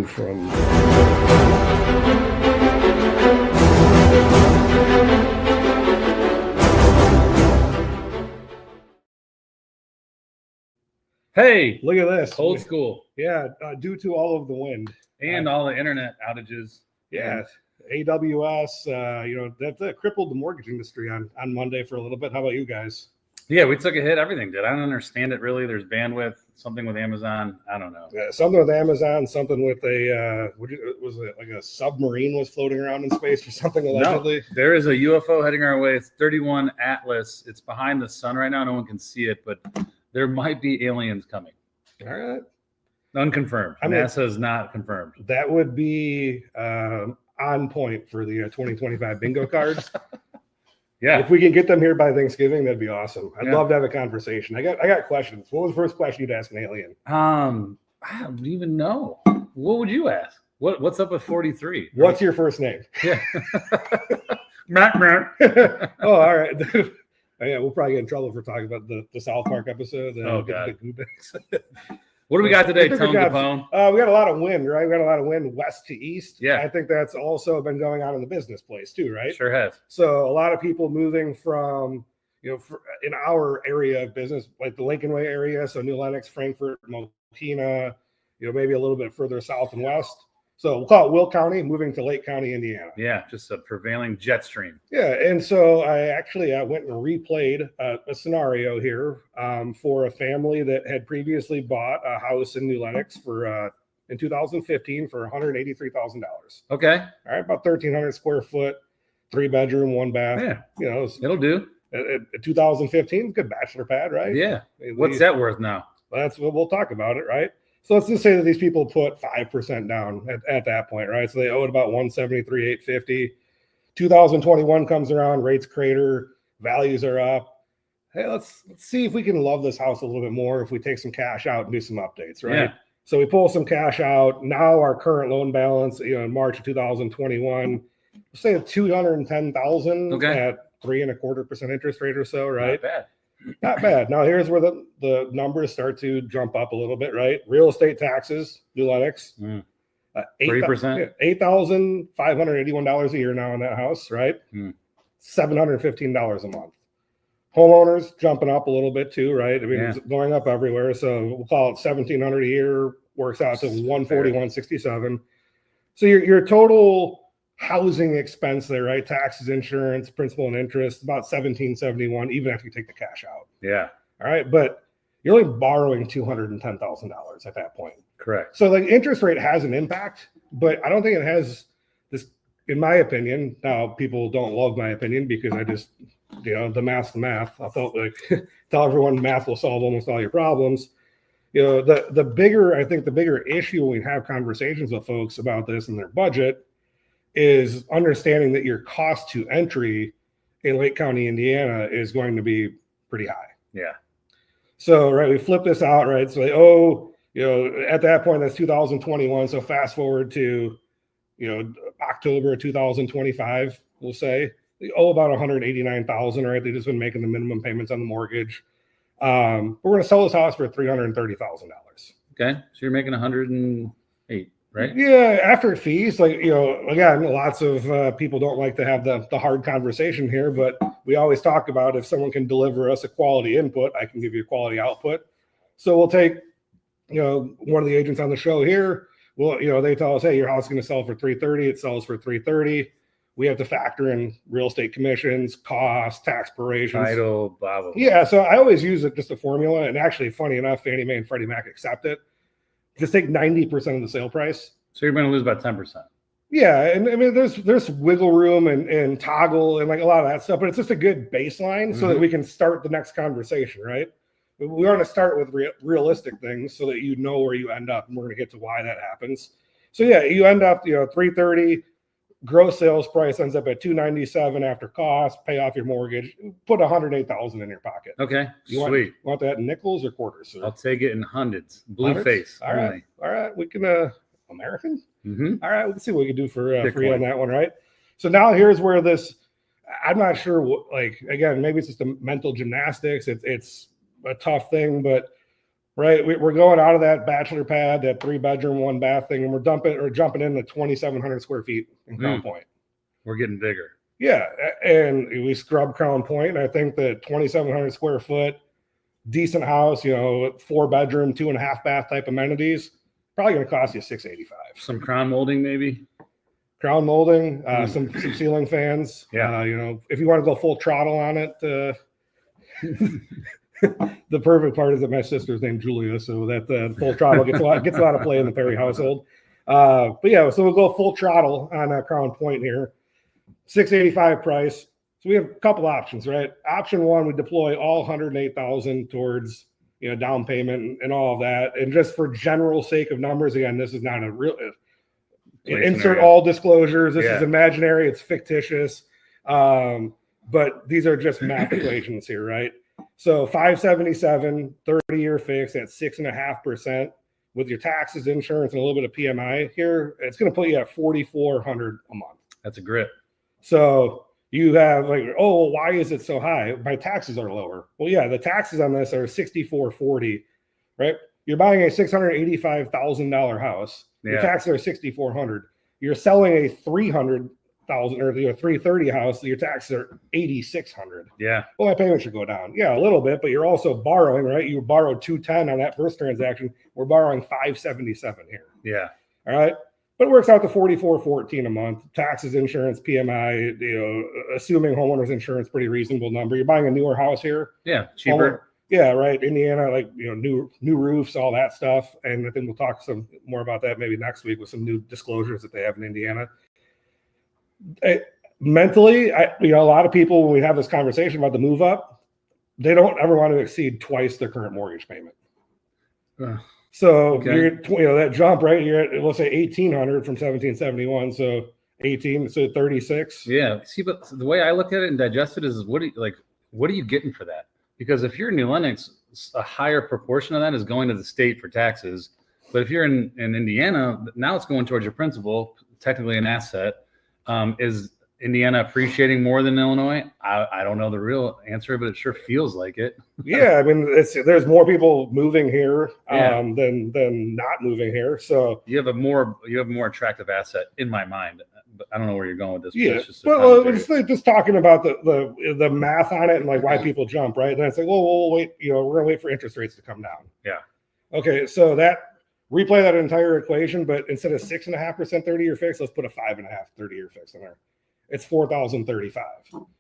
move from. Hey, Look at this. old school. Yeah, due to all of the wind. And all the internet outages. Yeah, AWS, that crippled the mortgage industry on Monday for a little bit. How about you guys? Yeah, we took a hit. Everything did. I don't understand it really. There's bandwidth, something with Amazon. I don't know. Yeah, something with Amazon, something with was it like a submarine was floating around in space or something allegedly? No, there is a UFO heading our way. It's 31 Atlas. It's behind the sun right now. No one can see it, but there might be aliens coming. All right. Unconfirmed. NASA is not confirmed. That would be on point for the 2025 bingo cards. Yeah. If we can get them here by Thanksgiving, that'd be awesome. I'd love to have a conversation. I got questions. What was the first question you'd ask an alien? I don't even know. What would you ask? What's up with 43? What's your first name? Yeah. Oh, all right. Yeah, we'll probably get in trouble for talking about the South Park episode. Oh, God. The What do we got today, Tone Capone? We got a lot of wind, right? We got a lot of wind west to east. Yeah. I think that's also been going on in the business place too, right? Sure has. So a lot of people moving from, in our area of business, like the Lincoln Way area, so New Lenox, Frankfort, Mokina, maybe a little bit further south and west. So we'll call it Will County, moving to Lake County, Indiana. Yeah, just a prevailing jet stream. Yeah, and so I actually went and replayed a scenario here for a family that had previously bought a house in New Lenox in 2015 for $183,000. Okay. All right, about 1,300 square foot, 3-bedroom, 1 bath. Yeah, it'll do. 2015, good bachelor pad, right? Yeah. What's that worth now? That's what we'll talk about it, right? So let's just say that these people put 5% down at that point, right? So they owed about $173,850. 2021 comes around, rates crater, values are up. Hey, let's see if we can love this house a little bit more if we take some cash out and do some updates, right? Yeah. So we pull some cash out. Now our current loan balance, in March of 2021, let's say $210,000 at 3.25% interest rate or so, right? Not bad. Not bad. Now here's where the numbers start to jump up a little bit, right? Real estate taxes, New Lenox, 3%, $8,581 a year now in that house, right? $715 a month. Homeowners jumping up a little bit too, right? I mean, it's going up everywhere. So we'll call it $1,700 a year, works out to $140, $167. So your total housing expense there, right? Taxes, insurance, principal and interest, about $1,771, even after you take the cash out. Yeah. All right. But you're only borrowing $210,000 at that point. Correct. So like interest rate has an impact, but I don't think it has this, in my opinion. Now people don't love my opinion because I just, the math's the math. I felt like tell everyone math will solve almost all your problems. The bigger issue when we have conversations with folks about this and their budget is understanding that your cost to entry in Lake County, Indiana is going to be pretty high. Yeah. So, right, we flip this out, right? So, at that point, that's 2021. So fast forward to, October 2025, we'll say, they owe about $189,000, right? They've just been making the minimum payments on the mortgage. We're going to sell this house for $330,000. Okay. So you're making 108. Right. Yeah. After fees, again, lots of people don't like to have the hard conversation here, but we always talk about if someone can deliver us a quality input, I can give you a quality output. So we'll take, one of the agents on the show here. Well, they tell us, hey, your house is going to sell for $330. It sells for $330. We have to factor in real estate commissions, costs, tax expirations, title, blah, blah, blah. Yeah. So I always use it just a formula, and actually, funny enough, Fannie Mae and Freddie Mac accept it. Just take 90% of the sale price. So you're going to lose about 10%. Yeah, and I mean, there's wiggle room and toggle and like a lot of that stuff, but it's just a good baseline so that we can start the next conversation, right? We want to start with realistic things so that you know where you end up, and we're going to get to why that happens. So yeah, you end up, $330. Gross sales price ends up at $297 after cost. Pay off your mortgage. Put $108,000 in your pocket. Okay, sweet. Want that in nickels or quarters? Sir? I'll take it in hundreds. Blue face. All right. We can American. Mm-hmm. All right. We can see what we can do for you on that one, right? So now here's where this. I'm not sure what. Again, maybe it's just a mental gymnastics. It's a tough thing, but right? We're going out of that bachelor pad, that 3-bedroom, 1-bath thing, and we're jumping into 2,700 square feet in Crown Point. We're getting bigger. Yeah, and we scrub Crown Point, and I think that 2,700 square foot, decent house, 4-bedroom, 2.5-bath type amenities, probably going to cost you $685. Some crown molding, maybe. Crown molding, some ceiling fans. Yeah. If you want to go full throttle on it, the perfect part is that my sister's named Julia, so that full throttle gets a lot of play in the Perri household. But yeah, so we'll go full throttle on Crown Point here. $685 price. So we have a couple options, right? Option one, we deploy all $108,000 towards down payment and all of that. And just for general sake of numbers, again, this is not a real insert all disclosures. This is imaginary, it's fictitious. But these are just math equations here, right? So 577, 30-year fix at 6.5% with your taxes, insurance, and a little bit of PMI here, it's going to put you at $4,400 a month. That's a grip. So you have why is it so high? My taxes are lower. Well, yeah, the taxes on this are $6,440, right? You're buying a $685,000 house. Yeah. Your taxes are $6,400. You're selling a $300,000 or $330,000 house. Your taxes are $8,600. Yeah. Well, my payment should go down. Yeah, a little bit, but you're also borrowing, right? You borrowed $210 on that first transaction. We're borrowing $577 here. Yeah. All right. But it works out to $4,414 a month. Taxes, insurance, PMI, assuming homeowners insurance, pretty reasonable number. You're buying a newer house here. Yeah, cheaper. Yeah, right. Indiana, new roofs, all that stuff. And I think we'll talk some more about that maybe next week with some new disclosures that they have in Indiana. Mentally, a lot of people, when we have this conversation about the move up, they don't ever want to exceed twice their current mortgage payment. So you're, that jump, right? You're at, let's say 1,800 from 1771. So 18, so 36. Yeah. See, but the way I look at it and digest it is what are you getting for that? Because if you're in New Lenox, a higher proportion of that is going to the state for taxes. But if you're in Indiana, now it's going towards your principal, technically an asset. Is Indiana appreciating more than Illinois? I don't know the real answer, but it sure feels like it. Yeah, I mean, there's more people moving here than not moving here. So you have a more attractive asset in my mind. But I don't know where you're going with this. Yeah, we're just talking about the math on it and why people jump, right? And it's we'll wait. We're gonna wait for interest rates to come down. Yeah. Okay, so replay that entire equation, but instead of 6.5% 30-year fix, let's put a 5.5 30-year fix in there. It's $4,035.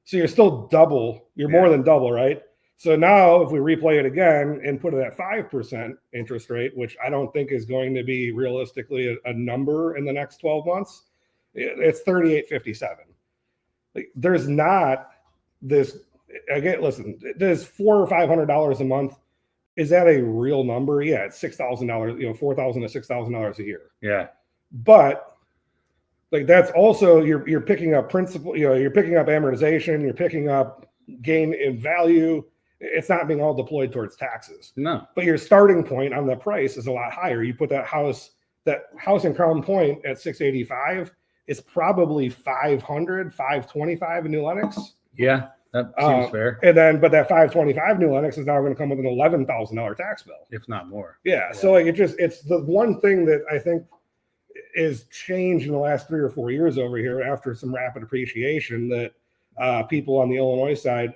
So you're still double. You're more than double, right? So now if we replay it again and put it at 5% interest rate, which I don't think is going to be realistically a number in the next 12 months, it's $3,857. There's not this. Again, listen, there's $400 or $500 a month. Is that a real number? Yeah, it's $6,000. $4,000 to $6,000 a year. Yeah, but that's also you're picking up principal. You're picking up amortization. You're picking up gain in value. It's not being all deployed towards taxes. No, but your starting point on the price is a lot higher. You put that house in Crown Point at $685. It's probably $500, $525 in New Lenox. Yeah, that seems fair. And then, but that $525 New Lenox is now going to come with an $11,000 tax bill, if not more. Yeah. So it's the one thing that I think is changed in the last 3 or 4 years over here after some rapid appreciation that people on the Illinois side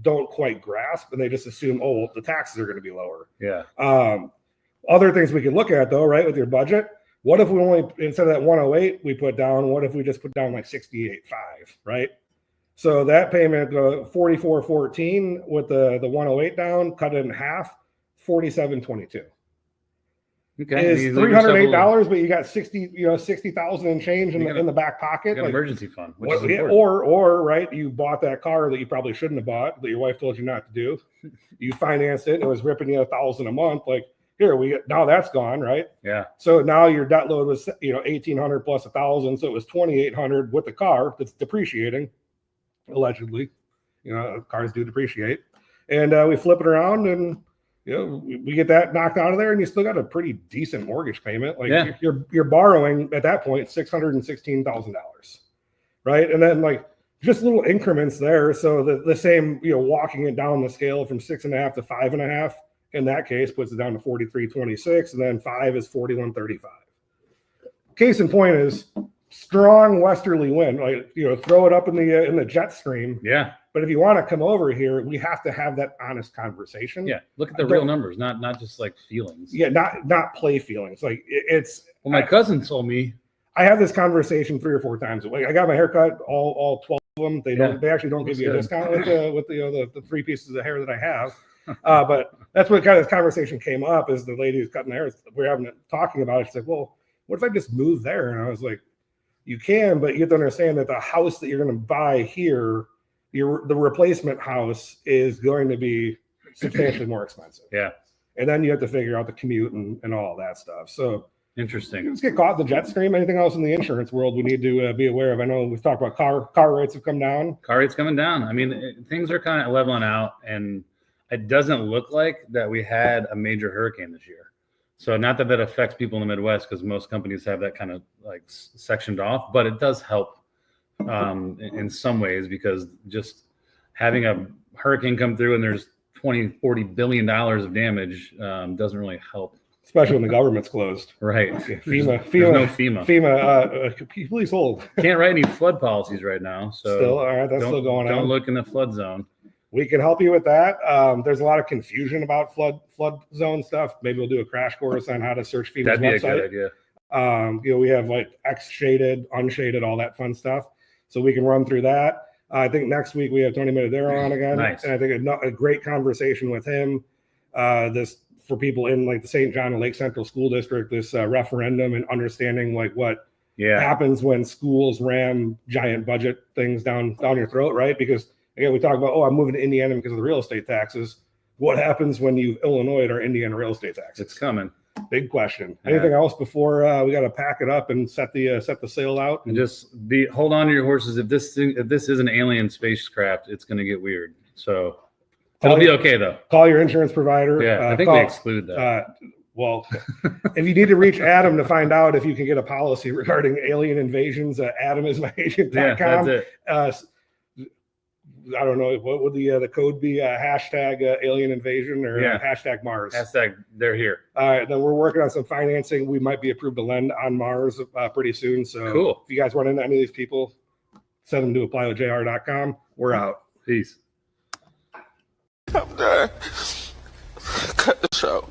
don't quite grasp, and they just assume, the taxes are going to be lower. Yeah. Other things we can look at though, right, with your budget. What if we only, instead of that 108 we put down, what if we just put down 68.5, right? So that payment, 44.14 with the 108 down, cut it in half, 47.22. Okay. Is $308, but you got 60,000 and change in the back pocket. You got emergency fund, which is important. Or right, you bought that car that you probably shouldn't have bought, that your wife told you not to do. You financed it and it was ripping you $1,000 a month. Now that's gone, right? Yeah. So now your debt load was $1,800 plus $1,000, so it was $2,800 with the car that's depreciating, allegedly. Cars do depreciate, and we flip it around, and we get that knocked out of there, and you still got a pretty decent mortgage payment. You're borrowing at that point $616,000, right? And then just little increments there. So the same, walking it down the scale from 6.5 to 5.5. in that case puts it down to 43.26, and then 5 is 41.35. Case in point is strong westerly wind. Like, throw it up in the jet stream. Yeah. But if you want to come over here, we have to have that honest conversation. Yeah. Look at the real numbers, not just like feelings. Yeah, not play feelings. Like it's. Well, my cousin told me. I have this conversation 3 or 4 times a week. I got my haircut, all 12 of them. They actually don't give you a discount with the 3 pieces of hair that I have. But that's what kind of conversation came up, is the lady who's cutting the hair. We're talking about it. She's like, well, what if I just move there? And I was like, you can, but you have to understand that the house that you're going to buy here, the replacement house is going to be substantially more expensive. Yeah. And then you have to figure out the commute and all that stuff. So interesting. Let's get caught in the jet stream. Anything else in the insurance world we need to be aware of? I know we've talked about car rates have come down. Car rates coming down. I mean, things are kind of leveling out, and it doesn't look like that we had a major hurricane this year. So not that affects people in the Midwest, because most companies have that kind of like sectioned off, but it does help in some ways, because just having a hurricane come through and there's $20-40 billion of damage doesn't really help. Especially when the government's closed. Right. FEMA. There's no FEMA. Please hold. Can't write any flood policies right now. So still, all right, that's still going on. Don't look in the flood zone. We can help you with that. There's a lot of confusion about flood zone stuff. Maybe we'll do a crash course on how to search FEMA's That'd be website. a good idea. We have like X shaded, unshaded, all that fun stuff. So we can run through that. I think next week we have Tony Minadero on again. Nice. And I think a great conversation with him. This for people in like the St. John and Lake Central School District, this referendum, and understanding like what happens when schools ram giant budget things down your throat, right? Because again, we talk about, I'm moving to Indiana because of the real estate taxes. What happens when you've Illinois or Indiana real estate taxes? It's coming. Big question. Anything else before we got to pack it up and set the sail out? And just hold on to your horses. If this is an alien spacecraft, it's going to get weird. So it'll be okay though. Call your insurance provider. Yeah, I think we exclude that. Well, if you need to reach Adam to find out if you can get a policy regarding alien invasions, AdamIsMyAgent.com. Yeah, that's it. I don't know, what would the code be? Hashtag alien invasion, or hashtag Mars. Hashtag they're here. All right, then we're working on some financing. We might be approved to lend on Mars pretty soon. So cool. If you guys run into any of these people, send them to apply.jr.com. We're out. Peace. I'm done. Cut the show.